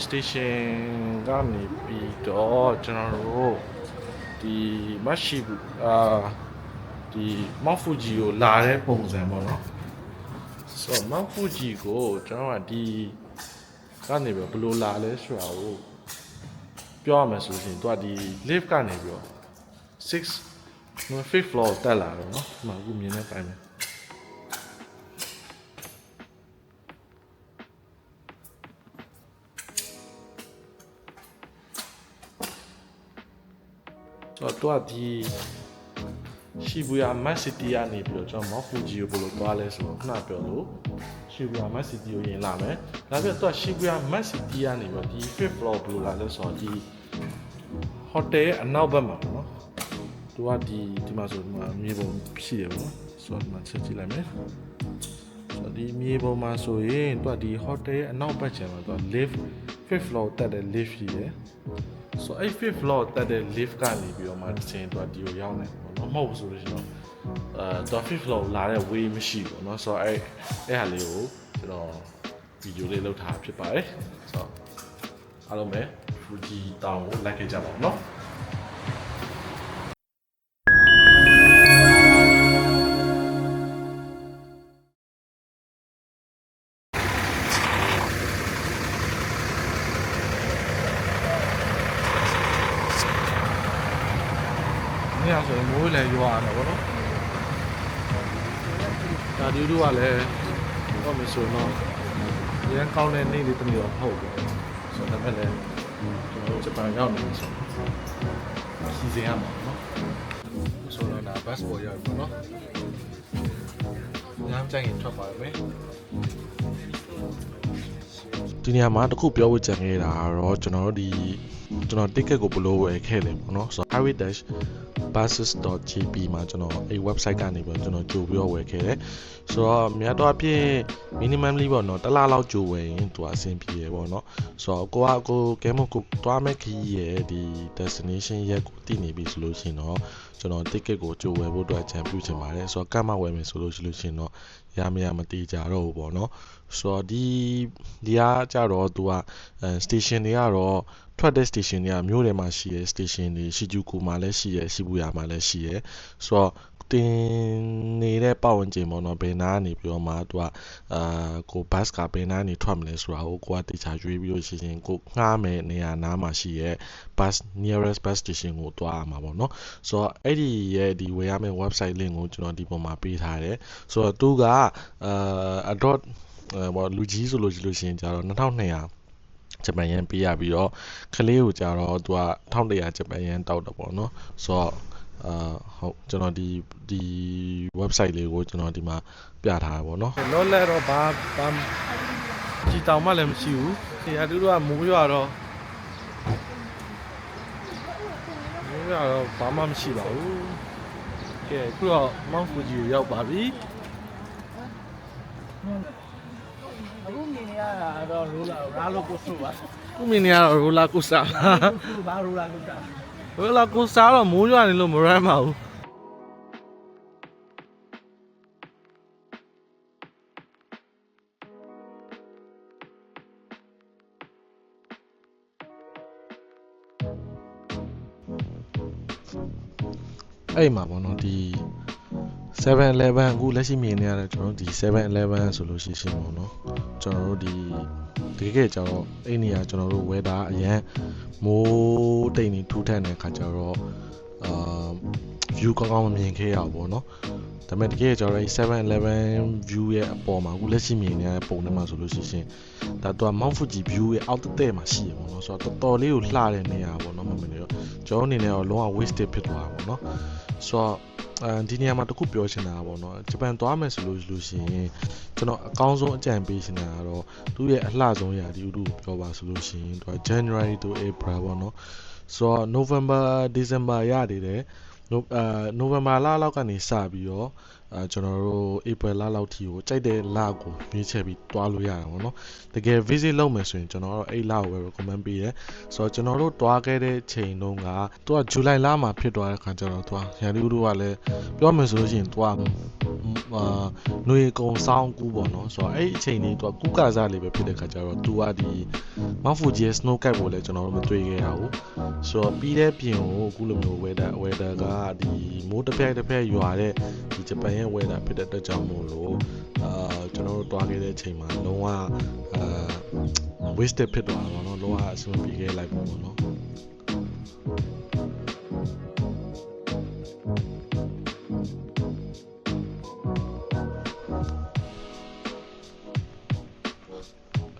station ကနေပြီးတော့ကျွန်တော်တို့ဒီမရှိဘူးဒီ Mount Fuji ကိုလာတဲ့ပုံစံပေါ့နော်ဆိုတော့ Mount Fuji ကိုကျွန်တော်ကဒီကနေပြီးဘယ်လိုလာလဲဆိုတာကိုပြောရမယ်ဆိုရင်သူကဒီ lift ကနေပြီးတော့5th floor တက်လာတော့เนาะဒီမှာအခုမြင်နေတိုင်းပဲဆိုတော့သူကဒီShibuya Mass City ကနေပြီးတော့ကျွန်တော် Mount Fuji ကိုဘယ်လိုသွားလဲဆိုတော့ခုနပြောလို့Shibuya Mass City ကိုရင်လာမယ်ဒါပြတော့ Shibuya Mass City ကနေပြီးတော့ဒီ 5th floor ဘယ်လိုလာလဲဆိုတော့ဒီ hotel ရဲ့အနောက်ဘက်မှာပေါ့နော်သူကဒီမှာဆိုဒီမှာမြေပုံရှိတယ်ပေါ့ဆိုတော့ဒီမှာချက်ကြည့်လိုက်မယ်ဆိုတော့ဒီမြေပုံမှာဆိုရင်သူကဒီ hotel ရဲ့အနောက်ဘက်ခြမ်းမှာသူက lift 5th floor တက်တဲ့ lift ရှိတယ်ဆိုတော့အဲ့ 5th floor တက်တဲ့ lift ကနေပြီးတော့မှတစ်ချိန်သူကဒီကိုရောက်နေပေါ့နော်မဟုတ်ဘူးဆိုလို့ရှိရင်တော့ 5th floor လာတဲ့ way မရှိဘူးเนาะဆိုတော့အဲ့ဟာလေးကိုကျွန်တော်ဗီဒီယိုလေးလုပ်ထားဖြစ်ပါတယ်ဆိုတော့အားလုံးပဲ Fuji တောင်ကိုလိုက်ခဲ့ကြပါဦးเนาะนี่ဆိုရင်မိုးလည်းရွာနေပါတော့ဒါဒီတို့ကလည်းတော့မဆိုတော့ရန်ကောင်းတဲ့နေ့လေးတမျိုးဟုတ်တယ်ဆိုတော့လည်းကျွန်တော်ဂျပန်ရောက်နေဆိုစီစဉ်ရမှာเนาะဆိုတော့ဒါ bus ပေါ်ရောက်ပြီเนาะညမ်းကြိုင်ရင်ထွက်ပါမယ်ဒီနေရာမှာတခုပြောဖို့ကြံခဲ့တာတော့ကျွန်တော် ticket ကိုဘယ်လိုဝယ်ခဲ့လဲပေါ့เนาะဆိုတော့ highway-buses.jp မှာကျွန်တော်အဲ့ website ကနေပြီးကျွန်တော်ကြိုပြီးတော့ဝယ်ခဲ့တယ်ဆိုတော့များတော့အဖြစ် minimally ပေါ့เนาะတစ်လလောက်ကြိုဝယ်ရင်သူအဆင်ပြေရပေါ့เนาะဆိုတော့ကိုကဲမို့ကိုတွားမဲ့ခီးရဲ့ဒီ destination ရက်ကိုတည်နေပြီဆိုလို့ရှိရင်တော့ကျွန်တော် ticket ကိုကြိုဝယ်ဖို့အတွက်အကြံပြုချင်ပါတယ်ဆိုတော့ကတ်မဝယ်မယ်ဆိုလို့ရှိရင်တော့ရမတည်ကြတော့ဘူးပေါ့เนาะဆိုတော့ဒီကကြတော့သူက station တွေကတော့ထွက်တဲ့ station တွေကမြို့ထဲမှာရှိတဲ့ station တွေShinjuku မှာလည်းရှိရယ်Shibuya မှာလည်းရှိရယ်ဆိုတော့တင်နေတဲ့ပတ်ဝန်းကျင်ပေါ့နော်ဘယ်နာကနေပြီးတော့မှသူကကို bus ကဘယ်နာကနေထွက်မလဲဆိုတာကိုကတေချာရွေးပြီးလို့ရှိရင်ကိုငှားမယ်နေရာနားမှာရှိရယ် bus nearest bus station ကိုတွားရမှာပေါ့နော်ဆိုတော့အဲ့ဒီရဲ့ဒီဝယ်ရမယ့် website link ကိုကျွန်တော်ဒီပေါ်မှာပေးထားတယ်ဆိုတော့သူကလူကြီးဆိုလို့ရှိရင်ကျတော့2200ဂျပန်ယန်ပေးရပြီးတော့ကလေးကိုကြတော့သူက1100ဂျပန်ယန်တောက်တယ်ပေါ့နော်ဆိုတော့ဟုတ်ကျွန်တော်ဒီ website လေးကိုကျွန်တော်ဒီမှာပြထားတာပေါ့နော်လောလဲတော့ဘာကြည်တောင်မှလည်းမရှိဘူးခင်ဗျာတို့ကမိုးရွာတော့ဘာမှမရှိပါဘူးကဲအခုတော့ Mount Fuji ကိုရောက်ပါပြီအခုမြင်နေရတာတော့ရာလိုကိုစတာပါခုမြင်နေရတော့ရိုလာကိုစတာဘာရိုလာကိုစတာရိုလာကိုစတာတော့မိုးရွာနေလို့မရမ်းပါဘူးအဲ့မှာပေါ့နော်ဒီ7-Eleven အခုလက်ရှိမြင်နေရတယ်ကျွန်တော်တို့ဒီ 7-Eleven ဆိုလို့ရှိရင်ပေါ့နော်ကျွန်တော်တို့ဒီတကယ်ကြတော့အဲ့နေရာကျွန်တော်တို့ဝယ်တာအရန်မိုးတိတ်နေထူးထပ်တဲ့ခါကျတော့view ကောင်းမမြင်ခဲ့ရဘူးပေါ့နော်ဒါပေမဲ့တကယ်ကြတော့ 7-Eleven view ရဲ့အပေါ်မှာအခုလက်ရှိမြင်နေရတဲ့ပုံထဲမှာဆိုလို့ရှိရင်ဒါတော့ Mount Fuji view ရဲ့အောက်တဲ့မှာရှိရပေါ့နော်ဆိုတော့တော်တော်လေးကိုလှတဲ့နေရာပေါ့နော်မမနေတော့ကျွန်တော်အနေနဲ့တော့လုံးဝ wasted ဖြစ်သွားတာပေါ့နော်ဆိုတော့ဒီနေရာမှာတခုပြောချင်တာပေါ့နော်ဂျပန်သွားမယ်ဆိုလို့ရှိရင်ကျွန်တော်အကောင်းဆုံးအကြံပေးချင်တာကတော့သူ့ရဲ့အလှဆုံးရာသီဥတုပြောပါဆိုလို့ရှိရင်သူက January to April ပေါ့နော်ဆိုတော့ November December ရနေတယ်November လလောက်ကနေစပြီးတော့ကျွန်တော်တို့ April လလောက်ထိကိုကြိုက်တဲ့လကိုရွေးချယ်ပြီးတွားလို့ရတာပေါ့နော်တကယ် visit လုပ်မယ်ဆိုရင်ကျွန်တော်တို့အဲ့လကိုပဲ recommend ပေးရဲဆိုတော့ကျွန်တော်တို့တွားခဲ့တဲ့ချိန်တုန်းကသူက July လမှာဖြစ်သွားတဲ့ခါကျတော့သူကရာသီဥတုကလည်းပြောမယ်ဆိုလို့ရှိရင်သူက ຫນွေကုံစောင်းကူးပေါ့နော်ဆိုတော့အဲ့အချိန်လေးသူကကူးကစားလေးပဲဖြစ်တဲ့ခါကျတော့သူကဒီ Mount Fuji ရဲ့ snow cap ကိုလည်းကျွန်တော်တို့မတွေ့ခဲ့ရဘူးဆိုတော့ပြီးတဲ့ပြင်ကိုအခုလိုမျိုး weather ကဒီမိုးတစ်ဖက်ရွာတဲ့ဒီဂျပန်ရဲ့ weather ဖြစ်တဲ့အတွက်ကြောင့်မို့လို့ကျွန်တော်တို့တွားခဲ့တဲ့အချိန်မှာလုံးဝwasted ဖြစ်သွားတာပေါ့နော်လုံးဝအဆင်ပြေခဲ့လိုက်ပေါ့နော်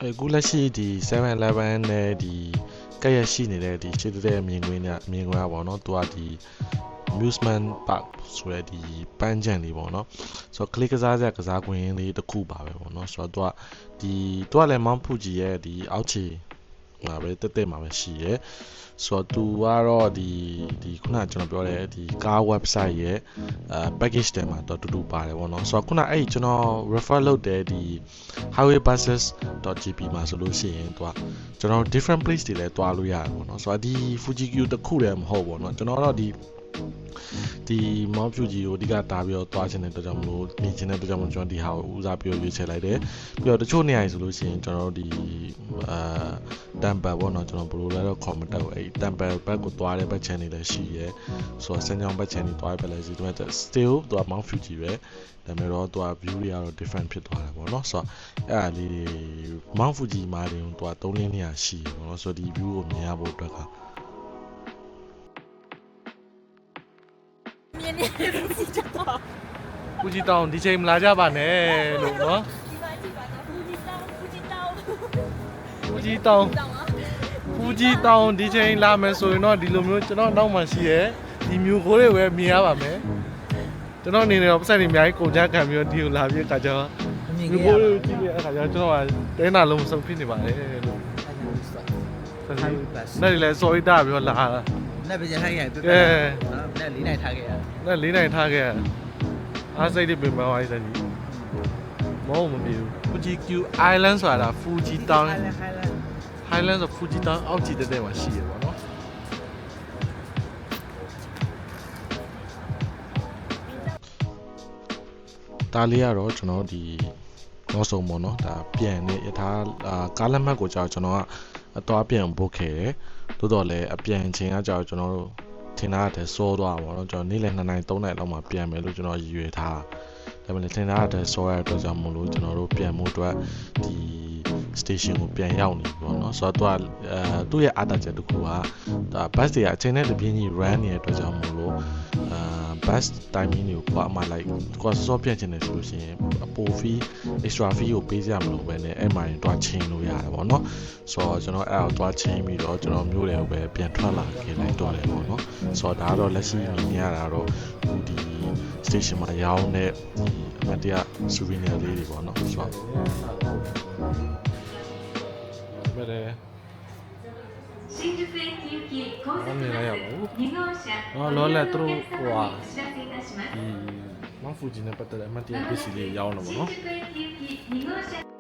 အခုလက်ရှိဒီ 7-Eleven နဲ့ဒီကက်ရရှိနေတဲ့ဒီရှိတဲ့မြင်ကွင်းရပါတော့သူကဒီ amusement park ဆိုရဒီပန်းခြံလေးပေါ့နော်ဆိုတော့ကလေးကစားကွင်းလေးတစ်ခုပါပဲပေါ့နော်ဆိုတော့သူကလည်း Mount Fuji ရဲ့ဒီအောက်ခြေမှာပဲတက်မှာပဲရှိရဲဆိုတော့သူကတော့ဒီခုနကျွန်တော်ပြောတဲ့ဒီကား website ရဲ့package တွေမှာတော့တူတူပါတယ်ပေါ့နော်ဆိုတော့ခုနအဲ့ကျွန်တော် refer လုပ်တဲ့ဒီ highwaybuses.gp မှာဆိုလို့ရှိရင်သူကကျွန်တော် different place တွေလည်းတွားလို့ရတယ်ပေါ့နော်ဆိုတော့ဒီ Fuji Q တစ်ခုတည်းမဟုတ်ပေါ့နော်ကျွန်တော်တော့ဒီ Mount Fuji ကိုအဓိကတားပြီးတော့တွားချင်တဲ့အတွက်ကြောင့်မလို့မြင်ချင်တဲ့အတွက်ကြောင့်မလို့ကျွန်တော်ဒီဟာကိုဦးစားပြီးရွေးချယ်လိုက်တယ်ပြီးတော့တချို့နေရာတွေဆိုလို့ရှိရင်ကျွန်တော်တို့ဒီtemple ပေါ့နော်ကျွန်တော်ဘယ်လိုလဲတော့ comment တော့အဲ့ temple ဘက်ကိုတွားတဲ့ဘက်ချန်နေလည်းရှိရဲဆိုတော့စမ်းကြောင်းဘက်ချန်နေတွားပဲလဲစီသူက still သူက Mount Fuji ပဲဒါပေမဲ့တော့သူက view တွေကတော့ different ဖြစ်သွားတယ်ပေါ့နော်ဆိုတော့အဲ့ဒါလေးတွေ Mount Fuji မှာတင်သူက3-4နေရာရှိတယ်ပေါ့နော်ဆိုတော့ဒီ view ကိုမြင်ရဖို့အတွက်ကဖူဂျီတောင်ဒီချိန်မလာကြပါနဲ့လို့နော်ဖူဂျီတောင်ဒီချိန်လာမယ်ဆိုရင်တော့ဒီလိုမျိုးကျွန်တော်နောက်မှရှိရဲဒီမျိုးကိုတွေပဲမြင်ရပါမယ်ကျွန်တော်အနေနဲ့တော့ပတ်စံတွေအများကြီးကုန်ကြခံပြီးတော့ဒီကိုလာပြီးအခါကျတော့မျိုးကိုတွေကြည့်တဲ့အခါကျတော့ကျွန်တော်ကတဲနာလုံးမစုံဖြစ်နေပါတယ်လို့နဲ့လည်း sorry တာပြီးတော့လာတာနဲ့ပဲထားခဲ့ရတယ်နဲ့4နိုင်ထားခဲ့ရနဲ့4နိုင်ထားခဲ့ရအားစိတ်တွေပြင်ပါသွားစမ်းကြီးမဟုတ်မပြေဘူး Fuji Q Island ဆိုတာ Fuji Town Highland ဆို Fuji Town အောက်ကြည့်တဲ့မှာရှိရပါတော့ဒါလေးကတော့ကျွန်တော်ဒီနောက်ဆုံးပေါ့နော်ဒါပြန်နေရထားကားလက်မှတ်ကိုကြောက်ကျွန်တော်ကအသွားပြန် book ခဲ့တယ်တိုးတော့လည်းအပြန်ချိန်ကကြောက်ကျွန်တော်တို့ထင်တာတဲ့စိုးသွားပါတော့ကျွန်တော်နေ့လယ်2 နိုင်3 နိုင်လောက်မှပြန်မယ်လို့ကျွန်တော်ရည်ရွယ်ထားဒါပေမဲ့ထင်တာတဲ့စိုးရတဲ့အတွက်ကြောင့်မလို့ကျွန်တော်တို့ပြန်မှုအတွက်ဒီ station ကိုပြန်ရောက်နေပြီပေါ့နော်ဆိုတော့သူ့ရဲ့အားတာချက်တစ်ခုကဒါ bus တွေကအချိန်နဲ့တပြင်းကြီး run နေတဲ့အတွက်ကြောင့်မလို့bus timing တွေကိုအမှလိုက်ကိုစောပြန်ချင်တယ်ဆိုလို့ရှိရင်အပို fee extra fee ကိုပေးကြမလို့ပဲနဲ့အဲ့မှာရင်တွားချင်းလို့ရတယ်ပေါ့နော်ဆိုတော့ကျွန်တော်အဲ့ဒါကိုတွားချင်းပြီးတော့ကျွန်တော်မျိုးတွေကိုပဲပြန်ထွက်လာခဲ့လိုက်တော့တယ်ပေါ့နော်ဆိုတော့ဒါကတော့လက်ရှိမြင်ရတာတော့ဒီ station မှာရောင်းတဲ့ဒီအမတရား souvenir လေးတွေပေါ့နော်ဆိုတော့ဘယ်လဲ新宿駅行き高速バス2号車လောလက်သူတို့ဟိုဟာMount Fuji နဲ့ပတ်သက်တဲ့အမှတ်တရပစ္စည်းလေးရောင်းတော့ဗောနော်